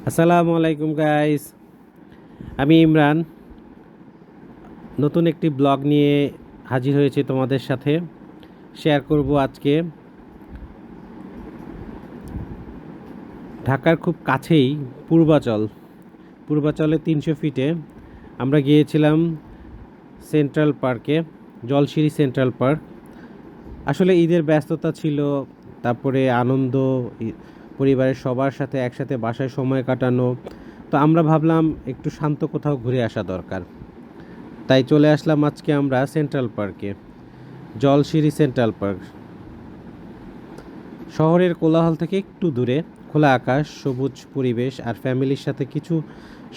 আসসালামু আলাইকুম গাইস, আমি ইমরান নতুন একটি ব্লগ নিয়ে হাজির হয়েছি তোমাদের সাথে। শেয়ার করব আজকে ঢাকার খুব কাছেই পূর্বাচলে 300 ফিটে আমরা গিয়েছিলাম সেন্ট্রাল পার্কে, জলশিরি সেন্ট্রাল পার্ক। আসলে ঈদের ব্যস্ততা ছিল, তারপরে আনন্দ, পরিবারের সবার সাথে একসাথে বাসায় সময় কাটানো। তো আমরা ভাবলাম একটু শান্ত কোথাও ঘুরে আসা দরকার, তাই চলে আসলাম আজকে আমরা সেন্ট্রাল পার্কে, জলশিরি সেন্ট্রাল পার্ক। শহরের কোলাহল থেকে একটু দূরে, খোলা আকাশ, সবুজ পরিবেশ আর ফ্যামিলির সাথে কিছু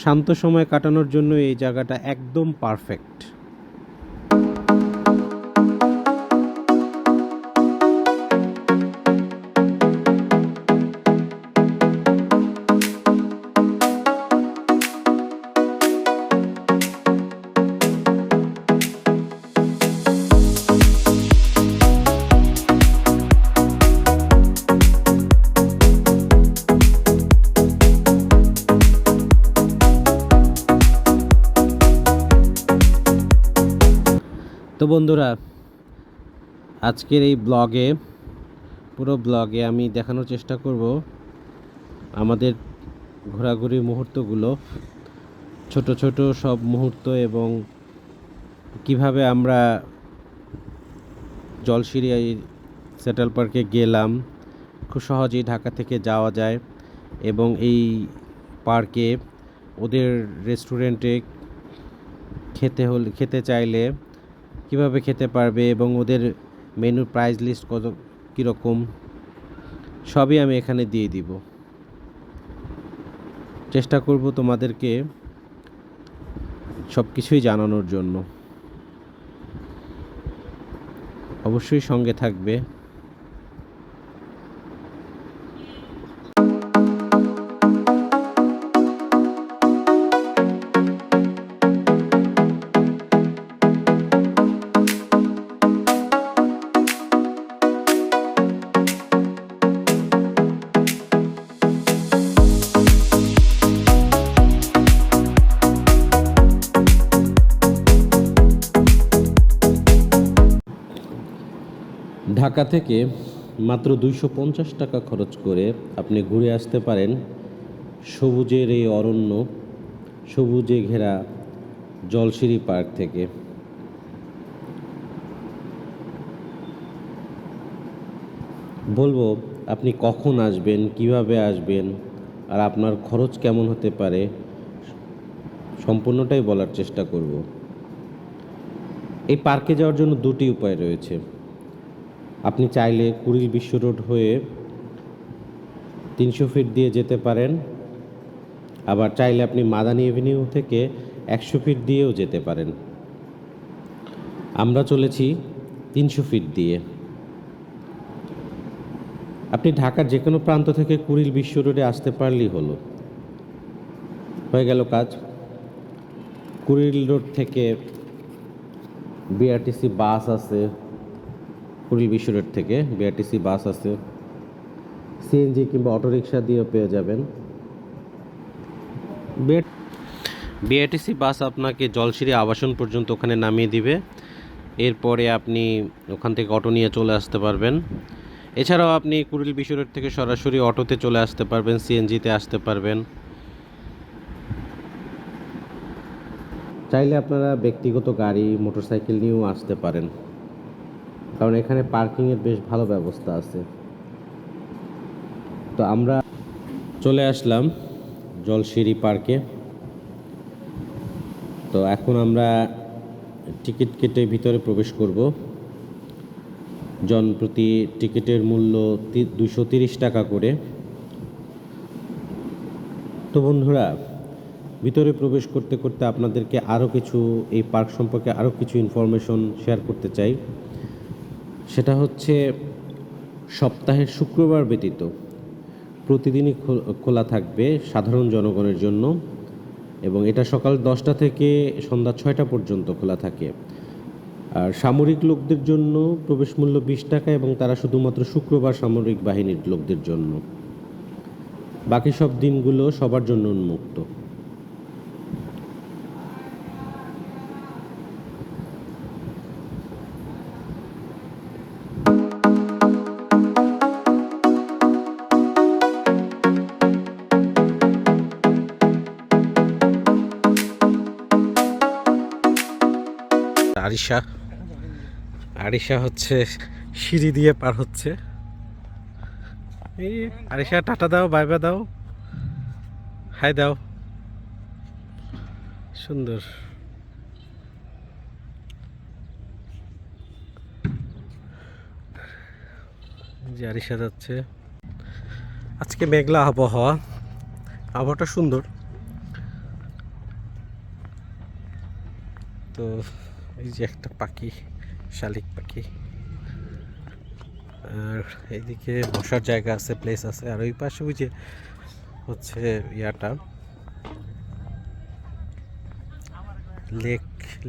শান্ত সময় কাটানোর জন্য এই জায়গাটা একদম পারফেক্ট। তো বন্ধুরা, আজকের এই পুরো ব্লগে আমি দেখানোর চেষ্টা করব আমাদের ঘোরাঘুরির মুহূর্তগুলো, ছোট ছোট সব মুহূর্ত, এবং কিভাবে আমরা জলশিরি সেন্ট্রাল পার্কে গেলাম। খুব সহজেই ঢাকা থেকে যাওয়া যায়, এবং এই পার্কে ওদের রেস্টুরেন্টে খেতে চাইলে কিভাবে খেতে পারবে, এবং ওদের মেনুর প্রাইস লিস্ট কীরকম, সবই আমি এখানে দিয়ে দিব। চেষ্টা করব তোমাদেরকে সব কিছুই জানানোর জন্য। অবশ্যই সঙ্গে থাকবে। ঢাকা থেকে মাত্র 250 টাকা খরচ করে আপনি ঘুরে আসতে পারেন সবুজের এই অরণ্য, সবুজে ঘেরা জলশিরি পার্ক থেকে। বলবো আপনি কখন আসবেন, কিভাবে আসবেন, আর আপনার খরচ কেমন হতে পারে, সম্পূর্ণটাই বলার চেষ্টা করব। এই পার্কে যাওয়ার জন্য দুটি উপায় রয়েছে। আপনি চাইলে কুড়িল বিশ্ব রোড হয়ে 300 ফিট দিয়ে যেতে পারেন, আবার চাইলে আপনি মাদানী এভিনিউ থেকে 100 ফিট দিয়েও যেতে পারেন। আমরা চলেছি 300 ফিট দিয়ে। আপনি ঢাকার যে কোনো প্রান্ত থেকে কুড়িল বিশ্ব রোডে আসতে পারলেই হয়ে গেল কাজ। কুড়িল রোড থেকে বিআরটিসি বাস আছে, কুড়িল বিশ্ব রোড থেকে বিআরটিসি বাস আছে, সিএনজি কিংবা অটোরিকশা দিয়েও পেয়ে যাবেন। বিআরটিসি বাস আপনাকে জলশিরি আবাসন পর্যন্ত ওখানে নামিয়ে দিবে। এরপরে আপনি ওখান থেকে অটো নিয়ে চলে আসতে পারবেন। এছাড়াও আপনি কুড়িল বিশ্ব রোড থেকে সরাসরি অটোতে চলে আসতে পারবেন, সিএনজিতে আসতে পারবেন। চাইলে আপনারা ব্যক্তিগত গাড়ি, মোটরসাইকেল নিয়েও আসতে পারেন, কারণ এখানে পার্কিংয়ের বেশ ভালো ব্যবস্থা আছে। তো আমরা চলে আসলাম জলশিরি পার্কে। তো এখন আমরা টিকিট কেটে ভিতরে প্রবেশ করব। জনপ্রতি টিকিটের মূল্য 230 টাকা করে। তো বন্ধুরা, ভিতরে প্রবেশ করতে করতে আপনাদেরকে এই পার্ক সম্পর্কে আরও কিছু ইনফরমেশন শেয়ার করতে চাই। সেটা হচ্ছে, সপ্তাহের শুক্রবার ব্যতীত প্রতিদিনই খোলা থাকবে সাধারণ জনগণের জন্য, এবং এটা সকাল 10টা থেকে সন্ধ্যা 6টা পর্যন্ত খোলা থাকে। আর সামরিক লোকদের জন্য প্রবেশ মূল্য 20 টাকা, এবং তারা শুধুমাত্র শুক্রবার সামরিক বাহিনীর লোকদের জন্য। বাকি সব দিনগুলো সবার জন্য উন্মুক্ত। আরিশা আরিশা হচ্ছে সিঁড়ি দিয়ে পার হচ্ছে। এই আরিশা টাটা দাও, বাই বাই দাও, হাই দাও। সুন্দর। যে আরিশা যাচ্ছে। আজকে মেঘলা আবহাওয়া, আবহাওয়াটা সুন্দর। তো এই যে একটা পাখি, শালিক পাখি, আর এইদিকে বসার জায়গা আছে, প্লেস আছে। আর ওই পাশে ওই যে হচ্ছে ইয়াটা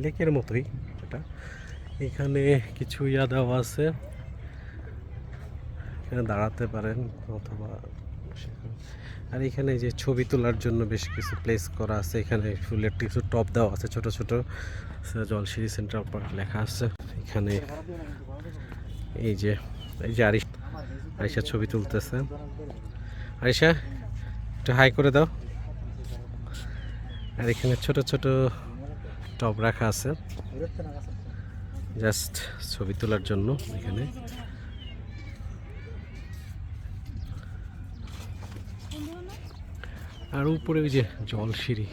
লেকের মতোই এটা। এখানে কিছু ইয়া দেওয়া আছে, এখানে দাঁড়াতে পারেন অথবা। আর এখানে যে ছবি তোলার জন্য বেশ কিছু প্লেস করা আছে। এখানে ফুলের কিছু টপ দেওয়া আছে ছোট ছোট, জলসিঁড়ি সেন্ট্রাল পার্ক লেখা আছে এখানে। এই যে আরিশা ছবি তুলতেছে। আরিশা একটু হাই করে দাও। আর এখানে ছোট ছোট টব রাখা আছে জাস্ট ছবি তোলার জন্য এখানে। আর উপরে ওই যে জলসিঁড়ি।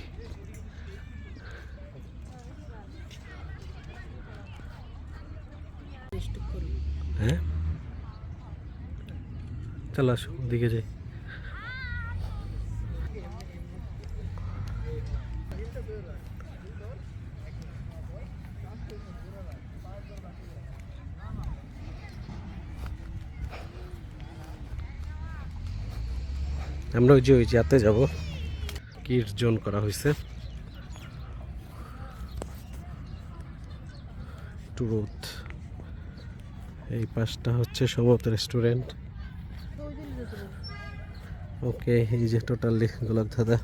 হ্যাঁ, চলো আসো ওদিকে যাই। আমরা ওই যে যাতে যাবো, কিডস জোন করা হয়েছে। একটু রোদ। এই পাশটা হচ্ছে সম্ভবত রেস্টুরেন্ট। ওকে, এই যে টোটালি গোলাপধাঁধা।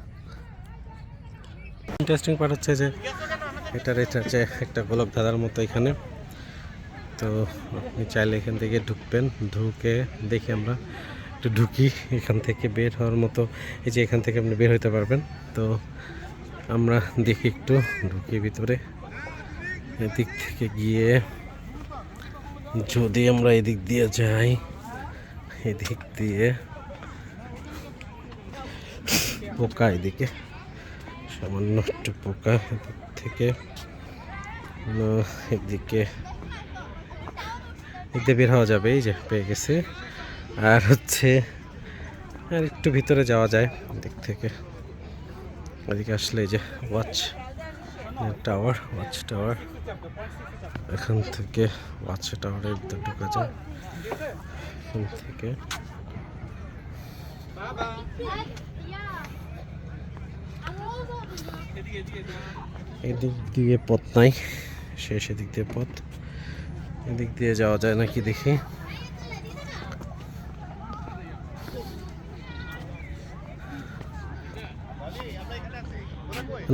ইন্টারেস্টিং পার্ট হচ্ছে যে এটা যে একটা গোলাপধাঁধার মতো এখানে। তো আপনি চাইলে এখান থেকে ঢুকবেন, ঢুকে দেখি আমরা একটু ঢুকি। এখান থেকে বের হওয়ার মতো এই যে এখান থেকে আপনি বের হতে পারবেন। তো আমরা দেখি একটু ঢুকি ভিতরে। এদিক থেকে গিয়ে যদি আমরা এদিক দিয়ে যাই, এদিক দিয়ে পোকা, এদিকে সামান্য একটু পোকা, এদিক থেকে এদিকে বের হওয়া যাবে। এই যে পেয়ে গেছে। আর হচ্ছে আর একটু ভিতরে যাওয়া যায় এদিক থেকে। এদিকে আসলে এই যে ওয়াচ টাওয়ার, এখান থেকে ওয়াচ টাওয়ারের ভিতরে ঢোকা যায়। এখান থেকে এদিক দিয়ে পথ নাই, শেষ এদিক দিয়ে পথ। এদিক দিয়ে যাওয়া যায় নাকি দেখি।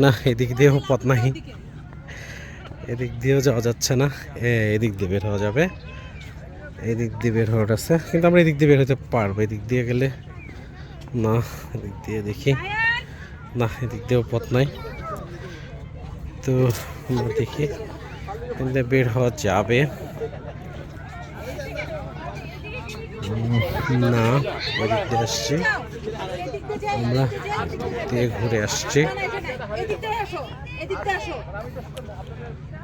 না, এদিক দিয়েও পথ নাই, এদিক দিয়েও যাওয়া যাচ্ছে না। এদিক দিয়ে বের হওয়া যাবে, এদিক দিয়ে বের হওয়ার আছে, কিন্তু আমরা এদিক দিয়ে বের হতে পারবো। এদিক দিয়ে গেলে না, এদিক দিয়ে দেখি। না, এদিক দিয়েও পথ নাই। তো আমরা দেখি কিন্তু বের হওয়া যাবে না। ওদিক দিয়ে আসছি আমরা, দিয়ে ঘুরে আসছি।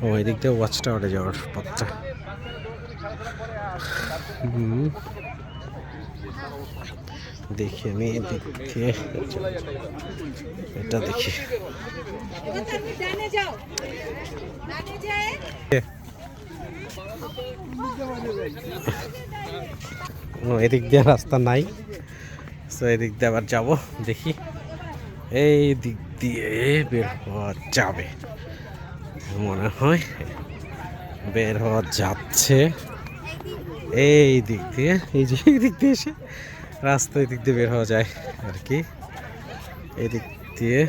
ও, এদিক দিয়ে ওয়াচ টাওয়ারে যাওয়ার পথটা। দেখি আমি এদিক দিয়ে এটা দেখি। এদিক দিয়ে রাস্তা নাই, তো এদিক দিয়ে আবার যাবো দেখি। এই দিক দিয়ে বের হওয়া যাবে মনে হয়, বের হওয়া যাচ্ছে এই দিক দিয়ে। এই যে এই দিক দিয়ে এসে রাস্তা এদিক দিয়ে বের হওয়া যায় আর কি, এদিক দিয়ে।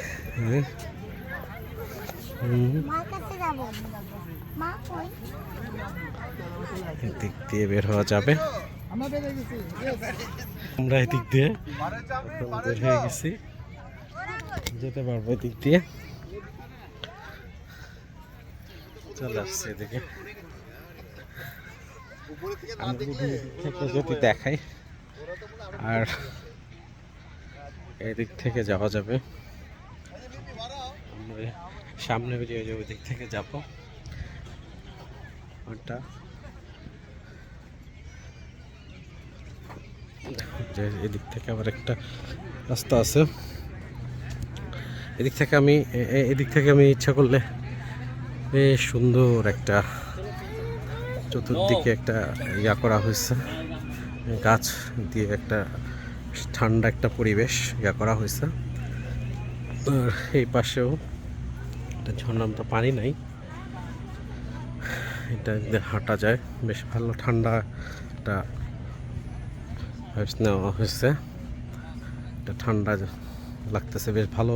এদিক দিয়ে বের হওয়া যাবে। আমরা এদিক দিয়ে বের হয়ে গেছি, যেতে পারবো এদিক দিয়ে। চলে আসছে এদিকে, যদি দেখাই আর এদিক থেকে যাওয়া যাবে। সামনে বেরিয়ে যাবো, এদিক থেকে যাবো। ওটা এদিক থেকে আবার একটা রাস্তা আছে, এদিক থেকে আমি ইচ্ছা করলে বেশ সুন্দর একটা চতুর্দিকে একটা ইয়া করা হয়েছে, গাছ দিয়ে একটা ঠান্ডা একটা পরিবেশ ইয়া করা হয়েছে। আর এই পাশেও একটা ঝর্ণার মতো পানি নাই, এটা হাঁটা যায়, বেশ ভালো ঠান্ডা একটা নেওয়া হয়েছে, এটা ঠান্ডা লাগতেছে, বেশ ভালো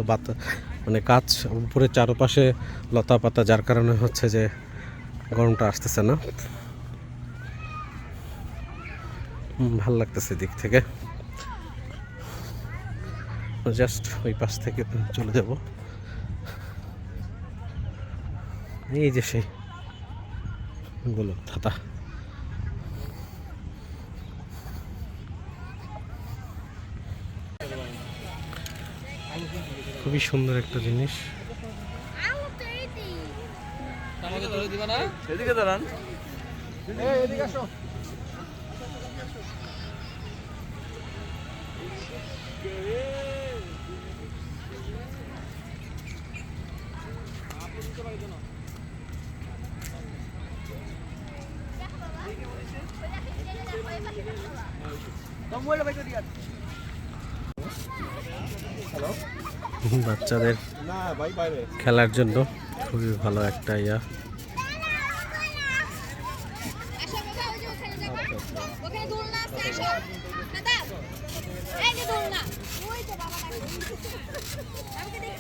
মানে গাছ উপরে চারপাশে লতা পাতা, যার কারণে হচ্ছে যে গরমটা আসতেছে না, ভাল লাগতেছে দিক থেকে। জাস্ট ওই পাশ থেকে চলে যাব, এই যে সেই গোলক ধাঁধা। খুবই সুন্দর একটা জিনিস। বাচ্চাদের খেলার জন্য খুবই ভালো একটা ইয়া।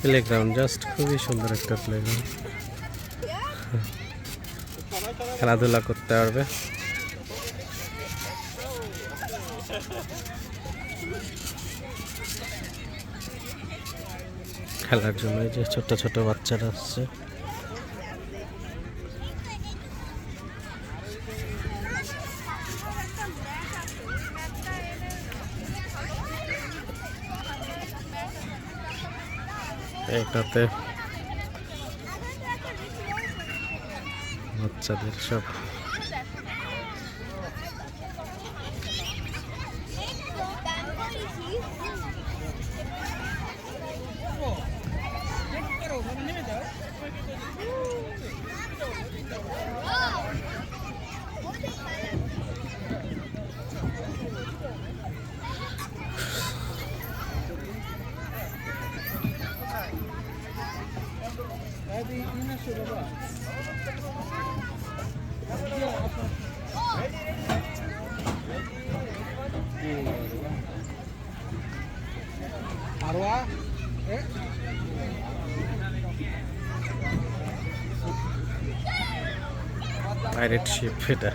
প্লেগ্রাউন্ড জাস্ট খুবই সুন্দর একটা প্লেগ্রাউন্ড, খেলাধুলা করতে পারবে। খেলার জন্য এই যে ছোট ছোট বাচ্চারা আসছে। এটাতে বাচ্চাদের সব পাইরেট শিপ, এটা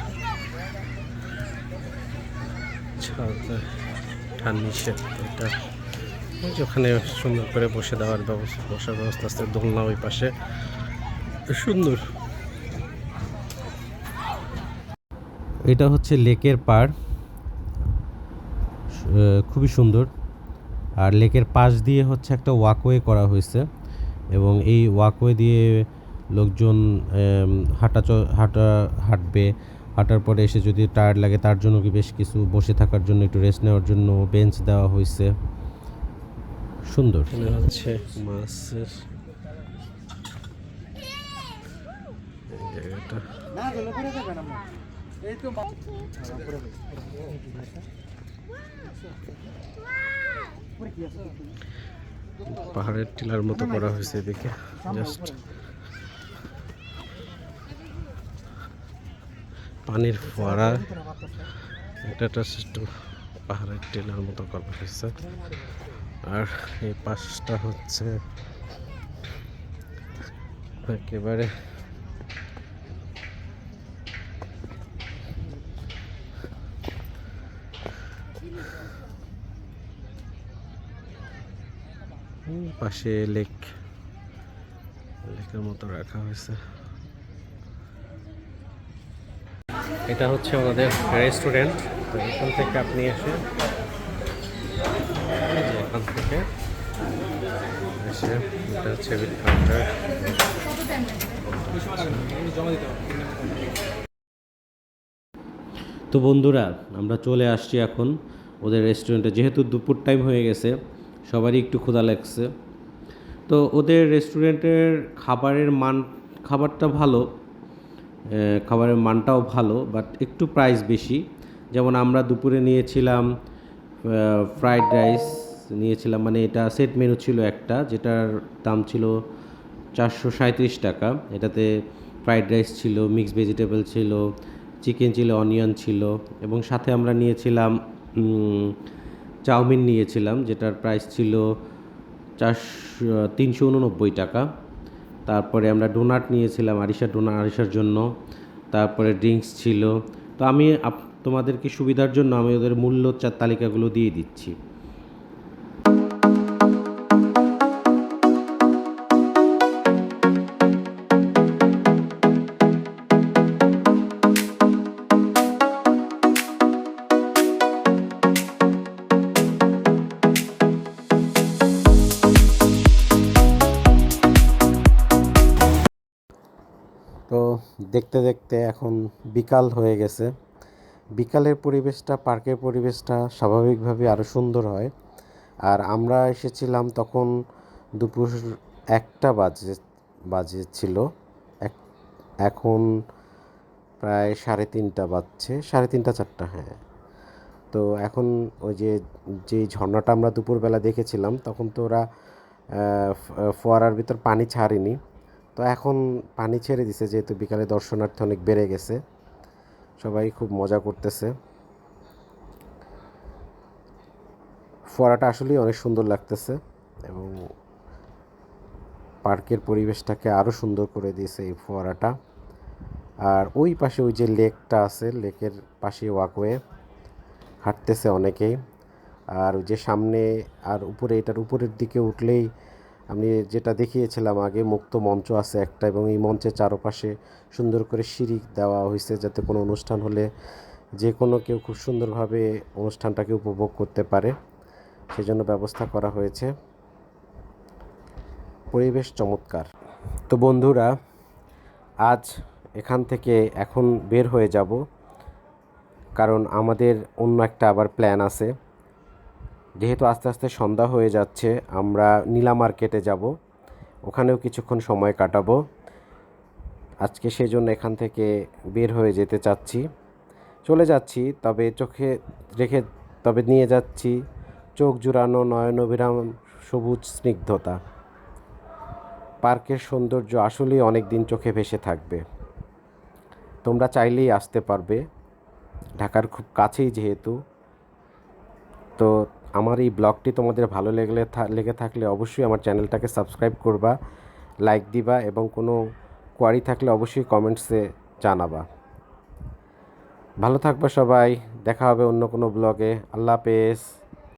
নিষেধ। এটা ওখানে সুন্দর করে বসার ব্যবস্থা আছে, দোলনা ওই পাশে সুন্দর। এটা হচ্ছে লেকের পাড়, খুবই সুন্দর। আর লেকের পাশ দিয়ে হচ্ছে একটা ওয়াকওয়ে করা হয়েছে, এবং এই ওয়াকওয়ে দিয়ে লোকজন হাঁটবে। হাঁটার পরে এসে যদি টায়ার্ড লাগে তার জন্য কি বেশ কিছু বসে থাকার জন্য, একটু রেস্ট নেওয়ার জন্য বেঞ্চ দেওয়া হয়েছে, সুন্দর। হচ্ছে মাছের জায়গাটা, পাহাড়ের টিলার মতো করা হয়েছে এদিকে, জাস্ট পানির ফোয়ারা, এটা একটু পাহাড়ের টিলার মতো করা হয়েছে। আর এই পাশটা হচ্ছে একেবারে পাশে লেকের মতো রাখা হয়েছে। এটা হচ্ছে আমাদের রেস্টুরেন্ট। তো এখান থেকে আপনি এসে এখান থেকে এসে এটা হচ্ছে কাউন্টার। তো বন্ধুরা, আমরা চলে আসছি এখন ওদের রেস্টুরেন্টে। যেহেতু দুপুর টাইম হয়ে গেছে, সবারই একটু ক্ষুধা লাগছে। তো ওদের রেস্টুরেন্টের খাবারটা ভালো, খাবারের মানটাও ভালো, বাট একটু প্রাইস বেশি। যেমন আমরা দুপুরে নিয়েছিলাম ফ্রাইড রাইস নিয়েছিলাম, মানে এটা সেট মেনু ছিল একটা, যেটার দাম ছিল 437 টাকা। এটাতে ফ্রাইড রাইস ছিল, মিক্স ভেজিটেবল ছিল, চিকেন ছিল, অনিয়ন ছিল, এবং সাথে আমরা নিয়েছিলাম চাউমিন নিয়েছিলাম, যেটার প্রাইস ছিল 389 টাকা। তারপরে আমরা ডোনাট নিয়েছিলাম, আরিশার জন্য। তারপরে ড্রিঙ্কস ছিল। তো আমি তোমাদেরকে সুবিধার জন্য আমি ওদের মূল্য তালিকাগুলো দিয়ে দিচ্ছি। তো দেখতে দেখতে এখন বিকাল হয়ে গেছে। বিকালের পরিবেশটা, পার্কের পরিবেশটা স্বাভাবিকভাবে আরও সুন্দর হয়। আর আমরা এসেছিলাম তখন দুপুর 1টা বাজেছিল। এখন প্রায় 3:30 বাজছে, 3:30 4টা, হ্যাঁ। তো এখন ওই যে ঝর্ণাটা আমরা দুপুরবেলা দেখেছিলাম, তখন তো ওরা ফোয়ারার ভিতর পানি ছাড়েনি। তো এখন পানি ছেড়ে দিছে, যেহেতু বিকালে দর্শনার্থী অনেক বেড়ে গেছে। সবাই খুব মজা করতেছে। ফোয়ারাটা আসলেই অনেক সুন্দর লাগতেছে, এবং পার্কের পরিবেশটাকে আরও সুন্দর করে দিয়েছে এই ফোয়ারাটা। আর ওই পাশে ওই যে লেকটা আছে, লেকের পাশে ওয়াকওয়ে হাঁটতেছে অনেকেই। আর ওই যে সামনে আর উপরে, এটার উপরের দিকে উঠলেই আমি যেটা দেখিয়েছিলাম আগে, মুক্ত মঞ্চ আছে একটা, এবং এই মঞ্চের চারপাশে সুন্দর করে সিঁড়ি দেওয়া হয়েছে, যাতে কোনো অনুষ্ঠান হলে যে কোনো কেউ খুব সুন্দরভাবে অনুষ্ঠানটাকে উপভোগ করতে পারে, সেজন্য ব্যবস্থা করা হয়েছে। পরিবেশ চমৎকার। তো বন্ধুরা, আজ এখান থেকে এখন বের হয়ে যাব, কারণ আমাদের অন্য একটা আবার প্ল্যান আছে। যেহেতু আস্তে আস্তে সন্ধ্যা হয়ে যাচ্ছে, আমরা নীলা মার্কেটে যাব, ওখানেও কিছুক্ষণ সময় কাটাবো আজকে। সেই জন্য এখান থেকে বের হয়ে যেতে চাচ্ছি, চলে যাচ্ছি। তবে নিয়ে যাচ্ছি চোখ জুড়ানো নয়নবিরাম সবুজ স্নিগ্ধতা। পার্কের সৌন্দর্য আসলেই অনেক দিন চোখে ভেসে থাকবে। তোমরা চাইলেই আসতে পারবে, ঢাকার খুব কাছেই যেহেতু। তো আমার এই ব্লগটি তোমাদের ভালো লেগে থাকলে অবশ্যই আমার চ্যানেলটাকে সাবস্ক্রাইব করবা, লাইক দিবা, এবং কোনো কোয়ারি থাকলে অবশ্যই কমেন্টসে জানাবা। ভালো থাকবা সবাই, দেখা হবে অন্য কোনো ব্লগে। আল্লাহ হাফেজ।